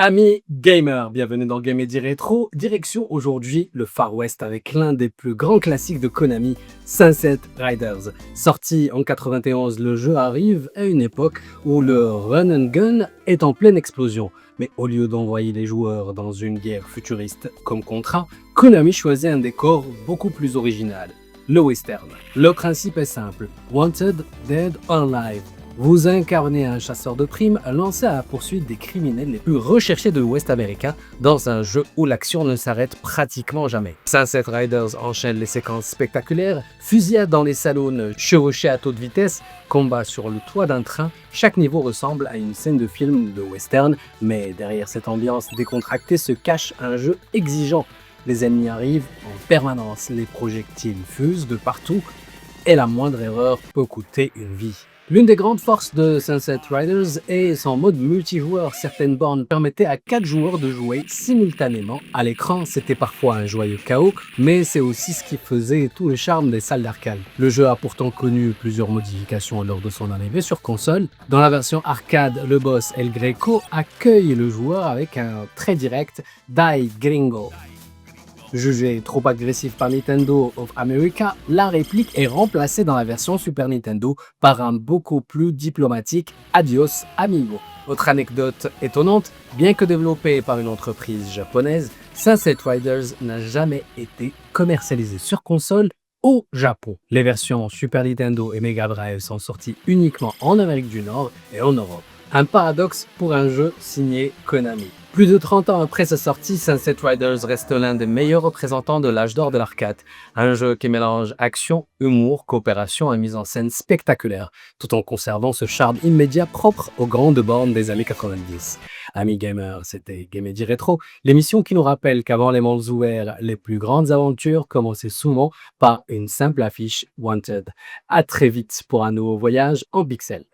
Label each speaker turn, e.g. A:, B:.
A: Amis gamers, bienvenue dans Game Rétro. Direction aujourd'hui le Far West avec l'un des plus grands classiques de Konami, Sunset Riders. Sorti en 91, le jeu arrive à une époque où le run and gun est en pleine explosion. Mais au lieu d'envoyer les joueurs dans une guerre futuriste comme Contra, Konami choisit un décor beaucoup plus original, le western. Le principe est simple, Wanted, Dead or Alive. Vous incarnez un chasseur de primes lancé à la poursuite des criminels les plus recherchés de l'Ouest américain dans un jeu où l'action ne s'arrête pratiquement jamais. Sunset Riders enchaîne les séquences spectaculaires, fusillades dans les saloons, chevauchées à toute vitesse, combats sur le toit d'un train. Chaque niveau ressemble à une scène de film de western, mais derrière cette ambiance décontractée se cache un jeu exigeant. Les ennemis arrivent en permanence, les projectiles fusent de partout et la moindre erreur peut coûter une vie. L'une des grandes forces de Sunset Riders est son mode multijoueur. Certaines bornes permettaient à 4 joueurs de jouer simultanément à l'écran. C'était parfois un joyeux chaos, mais c'est aussi ce qui faisait tout le charme des salles d'arcade. Le jeu a pourtant connu plusieurs modifications lors de son arrivée sur console. Dans la version arcade, le boss El Greco accueille le joueur avec un très direct « Die Gringo ». Jugé trop agressif par Nintendo of America, la réplique est remplacée dans la version Super Nintendo par un beaucoup plus diplomatique Adios amigo. Autre anecdote étonnante, bien que développé par une entreprise japonaise, Sunset Riders n'a jamais été commercialisé sur console au Japon. Les versions Super Nintendo et Mega Drive sont sorties uniquement en Amérique du Nord et en Europe. Un paradoxe pour un jeu signé Konami. Plus de 30 ans après sa sortie, Sunset Riders reste l'un des meilleurs représentants de l'âge d'or de l'arcade. Un jeu qui mélange action, humour, coopération et mise en scène spectaculaire, tout en conservant ce charme immédiat propre aux grandes bornes des années 90. Amis gamers, c'était Game Rétro, l'émission qui nous rappelle qu'avant les mondes ouverts, les plus grandes aventures commençaient souvent par une simple affiche Wanted. À très vite pour un nouveau voyage en pixels.